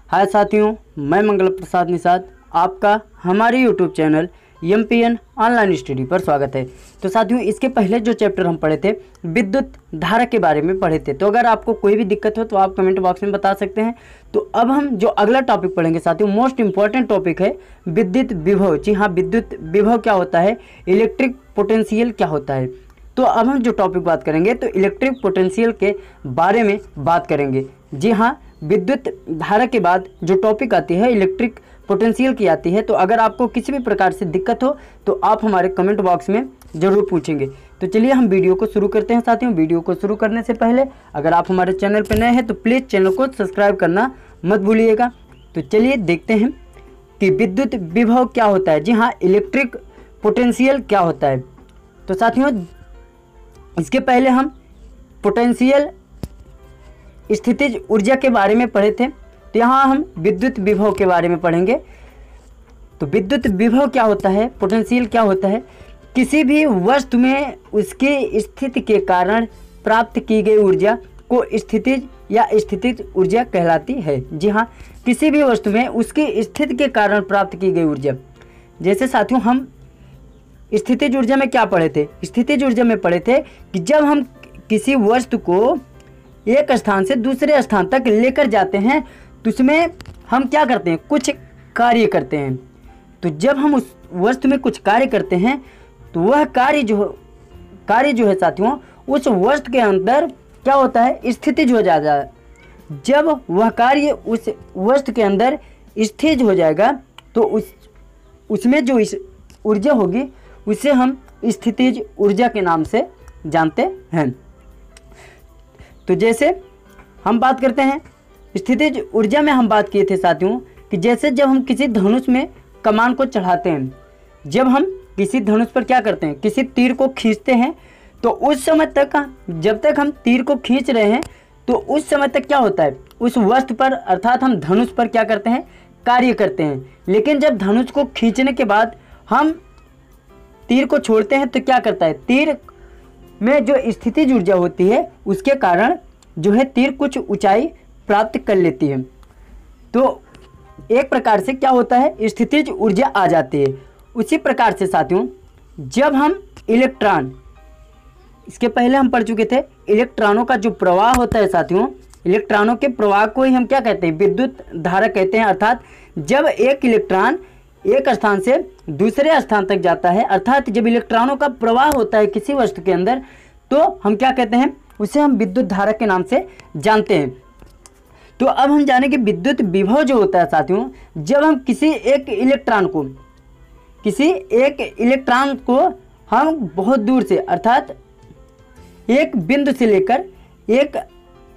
हाय साथियों, मैं मंगल प्रसाद निषाद, आपका हमारे YouTube channel MPN online study पर स्वागत है। तो साथियों, इसके पहले जो चैप्टर हम पढ़े थे विद्युत धारा के बारे में पढ़े थे। तो अगर आपको कोई भी दिक्कत हो तो आप कमेंट बॉक्स में बता सकते हैं। तो अब हम जो अगला टॉपिक पढ़ेंगे साथियों, मोस्ट इंपॉर्टेंट टॉपिक है विद्युत विभव। जी हाँ, विद्युत विभव क्या होता है, इलेक्ट्रिक पोटेंशियल क्या होता है। तो अब हम जो टॉपिक बात करेंगे तो इलेक्ट्रिक पोटेंशियल के बारे में बात करेंगे। जी हाँ, विद्युत धारा के बाद जो टॉपिक आती है इलेक्ट्रिक पोटेंशियल की आती है। तो अगर आपको किसी भी प्रकार से दिक्कत हो तो आप हमारे कमेंट बॉक्स में ज़रूर पूछेंगे। तो चलिए हम वीडियो को शुरू करते हैं साथियों। वीडियो को शुरू करने से पहले अगर आप हमारे चैनल पर नए हैं तो प्लीज़ चैनल को सब्सक्राइब करना मत भूलिएगा। तो चलिए देखते हैं कि विद्युत विभव क्या होता है। जी हाँ, इलेक्ट्रिक पोटेंशियल क्या होता है। तो साथियों, इसके पहले हम पोटेंशियल स्थितिज ऊर्जा के बारे में पढ़े थे। तो यहाँ हम विद्युत विभव के बारे में पढ़ेंगे। तो विद्युत विभव क्या होता है, पोटेंशियल क्या होता है, किसी भी वस्तु में उसकी स्थिति के कारण प्राप्त की गई ऊर्जा को स्थितिज या स्थितिज ऊर्जा कहलाती है। जी हाँ, किसी भी वस्तु में उसकी स्थिति के कारण प्राप्त की गई ऊर्जा। जैसे साथियों, हम स्थितिज ऊर्जा में क्या पढ़े थे, स्थितिज ऊर्जा में पढ़े थे कि जब हम किसी वस्तु को एक स्थान से दूसरे स्थान तक लेकर जाते हैं तो उसमें हम क्या करते हैं, कुछ कार्य करते हैं। तो जब हम उस वस्तु में कुछ कार्य करते हैं तो वह कार्य जो है साथियों, उस वस्तु के अंदर क्या होता है, स्थितिज हो जाता है। जब वह कार्य उस वस्तु के अंदर स्थिर हो जाएगा तो उसमें जो ऊर्जा होगी उसे हम स्थितिज ऊर्जा के नाम से जानते हैं। तो जैसे हम बात करते हैं स्थितिज ऊर्जा में, हम बात किए थे साथियों कि जैसे जब हम किसी धनुष में कमान को चढ़ाते हैं, जब हम किसी धनुष पर क्या करते हैं, किसी तीर को खींचते हैं, तो उस समय तक जब तक हम तीर को खींच रहे हैं तो उस समय तक क्या होता है, उस वस्तु पर अर्थात हम धनुष पर क्या करते हैं, कार्य करते हैं। लेकिन जब धनुष को खींचने के बाद हम तीर को छोड़ते हैं तो क्या करता है, तीर में जो स्थितिज ऊर्जा होती है उसके कारण जो है तीर कुछ ऊंचाई प्राप्त कर लेती है। तो एक प्रकार से क्या होता है, स्थितिज ऊर्जा आ जाती है। उसी प्रकार से साथियों, जब हम इलेक्ट्रॉन, इसके पहले हम पढ़ चुके थे इलेक्ट्रॉनों का जो प्रवाह होता है साथियों, इलेक्ट्रॉनों के प्रवाह को ही हम क्या कहते हैं, विद्युत धारा कहते हैं। अर्थात जब एक इलेक्ट्रॉन एक स्थान से दूसरे स्थान तक जाता है, अर्थात जब इलेक्ट्रॉनों का प्रवाह होता है किसी वस्तु के अंदर, तो हम क्या कहते हैं, उसे हम विद्युत धारा के नाम से जानते हैं। तो अब हम जानें कि विद्युत विभव जो होता है साथियों, जब हम किसी एक इलेक्ट्रॉन को हम बहुत दूर से अर्थात एक बिंदु से लेकर एक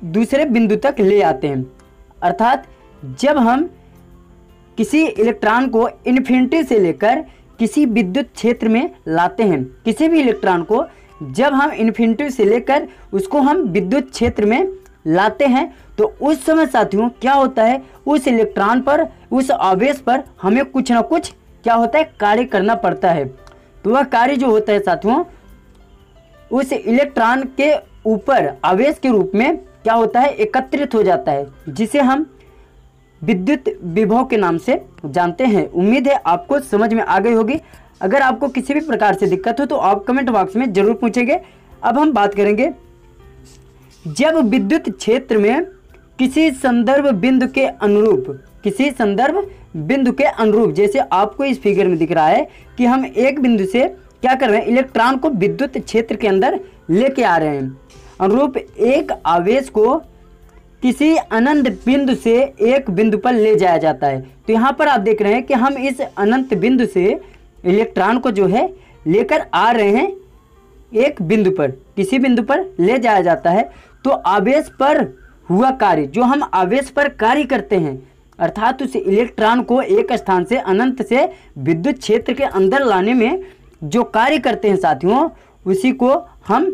दूसरे बिंदु तक ले आते हैं। अर्थात जब हम किसी इलेक्ट्रॉन को इन्फिनिटी से लेकर किसी विद्युत क्षेत्र में लाते हैं, किसी भी इलेक्ट्रॉन को जब हम इन्फिनिटी से लेकर उसको हम विद्युत क्षेत्र में लाते हैं तो उस समय साथियों क्या होता है, उस इलेक्ट्रॉन पर, उस आवेश पर हमें कुछ ना कुछ क्या होता है, कार्य करना पड़ता है। तो वह कार्य जो होता है साथियों, उस इलेक्ट्रॉन के ऊपर आवेश के रूप में क्या होता है, एकत्रित हो जाता है, जिसे हम विद्युत विभव के नाम से जानते हैं। उम्मीद है आपको समझ में आ गई होगी। अगर आपको किसी भी प्रकार से दिक्कत हो तो आप कमेंट बॉक्स में जरूर पूछेंगे। अब हम बात करेंगे, जब विद्युत क्षेत्र में किसी संदर्भ बिंदु के अनुरूप, जैसे आपको इस फिगर में दिख रहा है कि हम एक बिंदु से क्या कर रहे हैं, इलेक्ट्रॉन को विद्युत क्षेत्र के अंदर लेके आ रहे हैं। अनुरूप एक आवेश को किसी अनंत बिंदु से एक बिंदु पर ले जाया जाता है। तो यहाँ पर आप देख रहे हैं कि हम इस अनंत बिंदु से इलेक्ट्रॉन को जो है लेकर आ रहे हैं, एक बिंदु पर, किसी बिंदु पर ले जाया जाता है। तो आवेश पर हुआ कार्य, जो हम आवेश पर कार्य करते हैं, अर्थात उस इलेक्ट्रॉन को एक स्थान से अनंत से विद्युत क्षेत्र के अंदर लाने में जो कार्य करते हैं साथियों, उसी को हम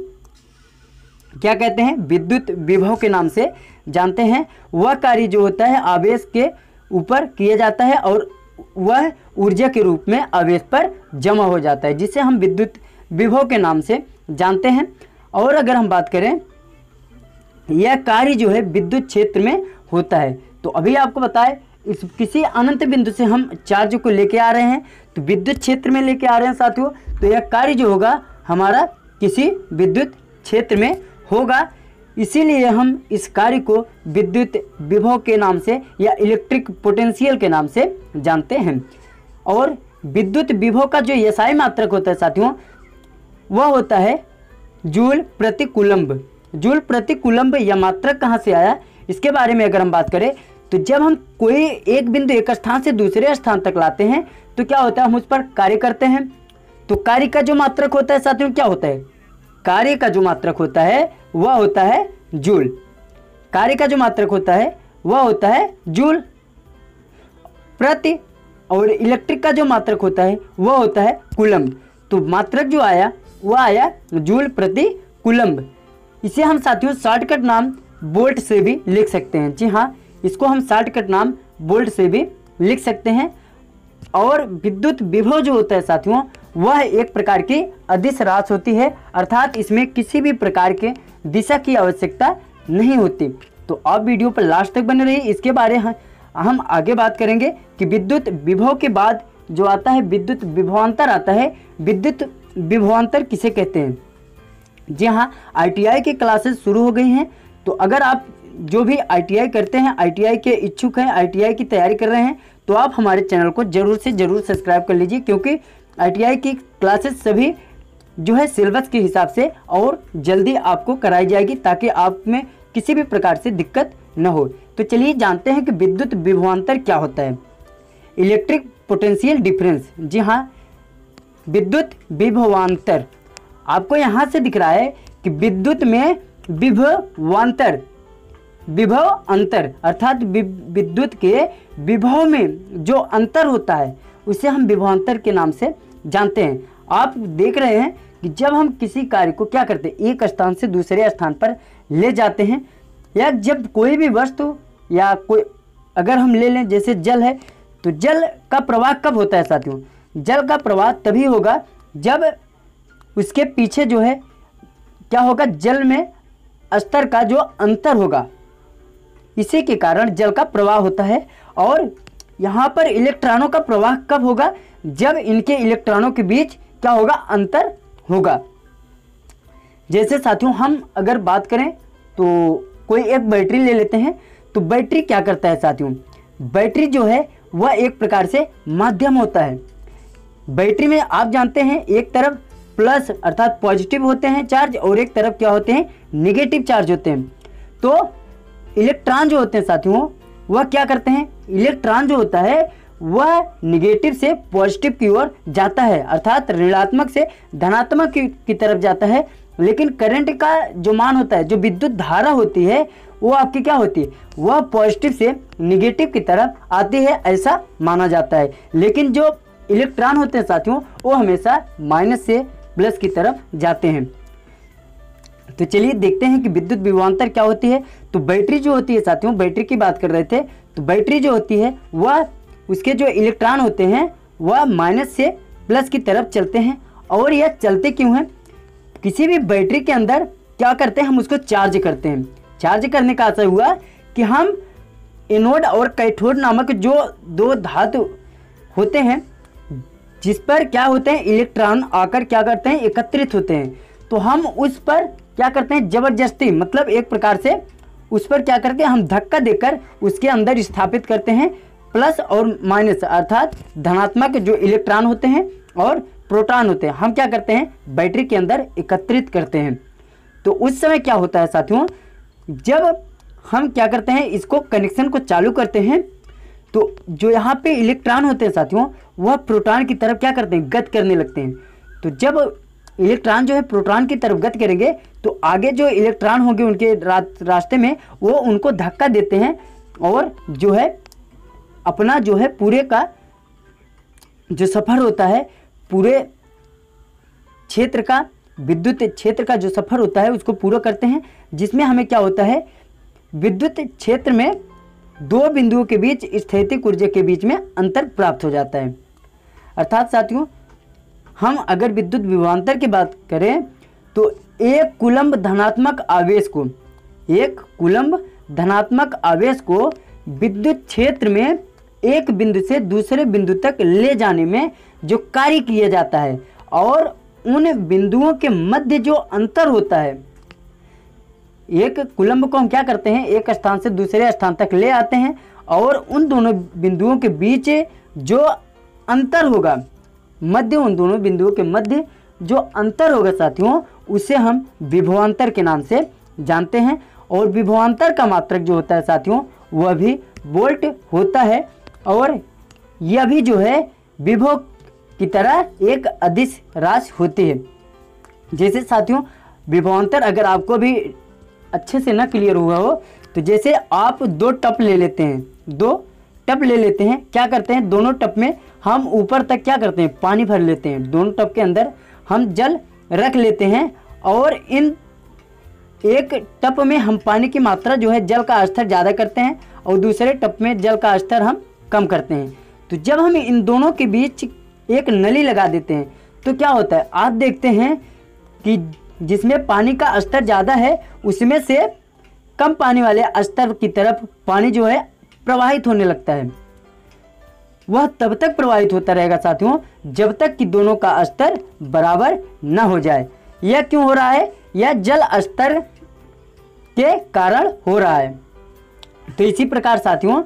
क्या कहते हैं, विद्युत विभव के नाम से जानते हैं। वह कार्य जो होता है आवेश के ऊपर किया जाता है और वह ऊर्जा के रूप में आवेश पर जमा हो जाता है, जिसे हम विद्युत विभव के नाम से जानते हैं। और अगर हम बात करें, यह कार्य जो है विद्युत क्षेत्र में होता है। तो अभी आपको बताएं इस किसी अनंत बिंदु से हम चार्ज को लेके आ रहे हैं, तो विद्युत क्षेत्र में लेके आ रहे हैं साथियों, तो यह कार्य जो होगा हमारा किसी विद्युत क्षेत्र में होगा। इसीलिए हम इस कार्य को विद्युत विभव के नाम से या इलेक्ट्रिक पोटेंशियल के नाम से जानते हैं। और विद्युत विभव का जो एसआई मात्रक होता है साथियों, वह होता है जूल प्रति कूलम्ब। जूल प्रति कूलम्ब यह मात्रक कहाँ से आया, इसके बारे में अगर हम बात करें तो जब हम कोई एक बिंदु एक स्थान से दूसरे स्थान तक लाते हैं तो क्या होता है, हम उस पर कार्य करते हैं। तो कार्य का जो मात्रक होता है साथियों क्या होता है, कार्य का जो मात्रक होता है वह होता है जूल। कार्य का जो मात्रक होता है वह होता है जूल प्रति, और इलेक्ट्रिक का जो मात्रक होता है वह होता है कूलम्ब। तो मात्रक जो आया वह आया जूल प्रति कूलम्ब। इसे हम साथियों शॉर्टकट नाम वोल्ट से भी लिख सकते हैं। जी हाँ, इसको हम शॉर्टकट नाम वोल्ट से भी लिख सकते हैं। और विद्युत विभव जो होता है साथियों वह एक प्रकार की अदिश राशि होती है, अर्थात इसमें किसी भी प्रकार के दिशा की आवश्यकता नहीं होती। तो आप वीडियो पर लास्ट तक बने रहिए, इसके बारे में हम आगे बात करेंगे कि विद्युत विभव के बाद जो आता है विद्युत विभवांतर आता है। विद्युत विभवांतर किसे कहते हैं। जी हाँ, ITI की क्लासेस शुरू हो गई हैं, तो अगर आप जो भी ITI करते हैं, ITI के इच्छुक हैं, ITI की तैयारी कर रहे हैं, तो आप हमारे चैनल को जरूर से जरूर सब्सक्राइब कर लीजिए, क्योंकि ITI की क्लासेस सभी जो है सिलेबस के हिसाब से और जल्दी आपको कराई जाएगी, ताकि आप में किसी भी प्रकार से दिक्कत न हो। तो चलिए जानते हैं कि विद्युत विभवांतर क्या होता है। Electric potential difference. जी हाँ, विद्युत विभवांतर आपको यहाँ से दिख रहा है कि विद्युत में विभवांतर, विभव अंतर, अर्थात विद्युत के विभव में जो अंतर होता है उसे हम विभवांतर के नाम से जानते हैं। आप देख रहे हैं कि जब हम किसी कार्य को क्या करते हैं, एक स्थान से दूसरे स्थान पर ले जाते हैं, या जब कोई भी वस्तु या कोई अगर हम ले लें जैसे जल है, तो जल का प्रवाह कब होता है साथियों, जल का प्रवाह तभी होगा जब उसके पीछे जो है क्या होगा, जल में स्तर का जो अंतर होगा, इसी के कारण जल का प्रवाह होता है। और यहाँ पर इलेक्ट्रॉनों का प्रवाह कब होगा, जब इनके इलेक्ट्रॉनों के बीच क्या होगा, अंतर होगा। जैसे साथियों हम अगर बात करें तो कोई एक बैटरी ले लेते हैं, तो बैटरी क्या करता है साथियों, बैटरी जो है वह एक प्रकार से माध्यम होता है। बैटरी में आप जानते हैं एक तरफ प्लस अर्थात पॉजिटिव होते हैं चार्ज, और एक तरफ क्या होते हैं, नेगेटिव चार्ज होते हैं। तो इलेक्ट्रॉन जो होते हैं साथियों वह क्या करते हैं, इलेक्ट्रॉन जो होता है वह नेगेटिव से पॉजिटिव की ओर जाता है, अर्थात ऋणात्मक से धनात्मक की तरफ जाता है। लेकिन करंट का जो मान होता है, जो विद्युत धारा होती है, वो आपकी क्या होती है, वह पॉजिटिव से नेगेटिव की तरफ आती है, ऐसा माना जाता है। लेकिन जो इलेक्ट्रॉन होते हैं साथियों वो हमेशा माइनस से प्लस की तरफ जाते हैं। तो चलिए देखते हैं कि विद्युत विभवांतर क्या होती है। तो बैटरी जो होती है साथियों, बैटरी की बात कर रहे थे, तो बैटरी जो होती है वह उसके जो इलेक्ट्रॉन होते हैं वह माइनस से प्लस की तरफ चलते हैं। और यह चलते क्यों हैं, किसी भी बैटरी के अंदर क्या करते हैं, हम उसको चार्ज करते हैं। चार्ज करने का असर हुआ कि हम एनोड और कैथोड नामक जो दो धातु होते हैं, जिस पर क्या होते हैं, इलेक्ट्रॉन आकर क्या करते हैं, एकत्रित होते हैं। तो हम उस पर क्या करते हैं, जबरदस्ती, मतलब एक प्रकार से उस पर क्या करके हम धक्का देकर उसके अंदर स्थापित करते हैं प्लस और माइनस, अर्थात धनात्मक जो इलेक्ट्रॉन होते हैं और प्रोटॉन होते हैं, हम क्या करते हैं, बैटरी के अंदर एकत्रित करते हैं। तो उस समय क्या होता है साथियों, जब हम क्या करते हैं, इसको कनेक्शन को चालू करते हैं, तो जो यहाँ पे इलेक्ट्रॉन होते हैं साथियों वह प्रोटॉन की तरफ क्या करते हैं, गति करने लगते हैं। तो जब इलेक्ट्रॉन जो है प्रोटॉन की तरफ गति करेंगे तो आगे जो इलेक्ट्रॉन होंगे उनके रास्ते में वो उनको धक्का देते हैं, और जो है अपना जो है पूरे का जो सफ़र होता है, पूरे क्षेत्र का, विद्युत क्षेत्र का जो सफ़र होता है उसको पूरा करते हैं, जिसमें हमें क्या होता है, विद्युत क्षेत्र में दो बिंदुओं के बीच स्थैतिक ऊर्जा के बीच में अंतर प्राप्त हो जाता है। अर्थात साथियों हम अगर विद्युत विभवांतर की बात करें तो एक कूलम्ब धनात्मक आवेश को, एक कूलम्ब धनात्मक आवेश को विद्युत क्षेत्र में एक बिंदु से दूसरे बिंदु तक ले जाने में जो कार्य किया जाता है और उन बिंदुओं के मध्य जो अंतर होता है, एक कूलम्ब को हम क्या करते हैं, एक स्थान से दूसरे स्थान तक ले आते हैं और उन दोनों बिंदुओं के बीच जो अंतर होगा, मध्य, उन दोनों बिंदुओं के मध्य जो अंतर होगा साथियों, उसे हम विभवांतर के नाम से जानते हैं। और विभवांतर का मात्रक जो होता है साथियों, वह भी वोल्ट होता है और यह भी जो है विभव की तरह एक अदिश राशि होती है। जैसे साथियों विभवांतर अगर आपको भी अच्छे से ना क्लियर हुआ हो तो जैसे आप दो टप ले लेते हैं, क्या करते हैं, दोनों टप में हम ऊपर तक क्या करते हैं, पानी भर लेते हैं, दोनों टप के अंदर हम जल रख लेते हैं और इन एक टप में हम पानी की मात्रा जो है जल का स्तर ज़्यादा करते हैं और दूसरे टप में जल का स्तर हम कम करते हैं। तो जब हम इन दोनों के बीच एक नली लगा देते हैं तो क्या होता है, आप देखते हैं कि जिसमें पानी का स्तर ज़्यादा है उसमें से कम पानी वाले स्तर की तरफ पानी जो है प्रवाहित होने लगता है। वह तब तक प्रवाहित होता रहेगा साथियों जब तक कि दोनों का स्तर बराबर न हो जाए। यह क्यों हो रहा है, यह जल स्तर के कारण हो रहा है। तो इसी प्रकार साथियों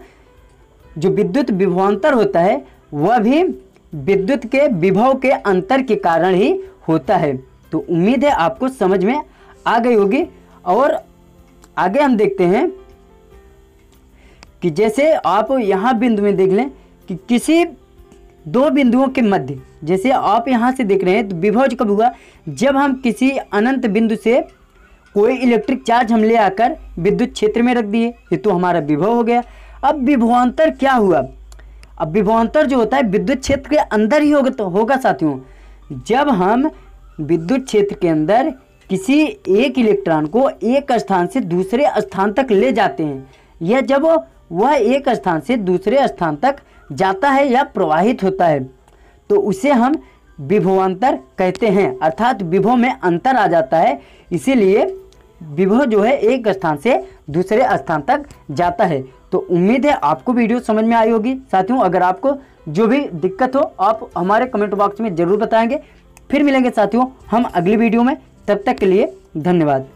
जो विद्युत विभवांतर होता है वह भी विद्युत के विभव के अंतर के कारण ही होता है। तो उम्मीद है आपको समझ में आ गई होगी। और आगे हम देखते हैं कि जैसे आप यहाँ बिंदु में देख लें कि किसी दो बिंदुओं के मध्य, जैसे आप यहाँ से देख रहे हैं तो विभव कब हुआ, जब हम किसी अनंत बिंदु से कोई इलेक्ट्रिक चार्ज हम ले आकर विद्युत क्षेत्र में रख दिए, ये तो हमारा विभव हो गया। अब विभवांतर क्या हुआ, अब विभवांतर जो होता है विद्युत क्षेत्र के अंदर ही होगा साथियों। जब हम विद्युत क्षेत्र के अंदर किसी एक इलेक्ट्रॉन को एक स्थान से दूसरे स्थान तक ले जाते हैं, या जब वह एक स्थान से दूसरे स्थान तक जाता है या प्रवाहित होता है तो उसे हम विभवांतर कहते हैं, अर्थात विभव में अंतर आ जाता है। इसीलिए विभव जो है एक स्थान से दूसरे स्थान तक जाता है। तो उम्मीद है आपको वीडियो समझ में आई होगी साथियों। अगर आपको जो भी दिक्कत हो आप हमारे कमेंट बॉक्स में ज़रूर बताएंगे। फिर मिलेंगे साथियों हम अगली वीडियो में, तब तक के लिए धन्यवाद।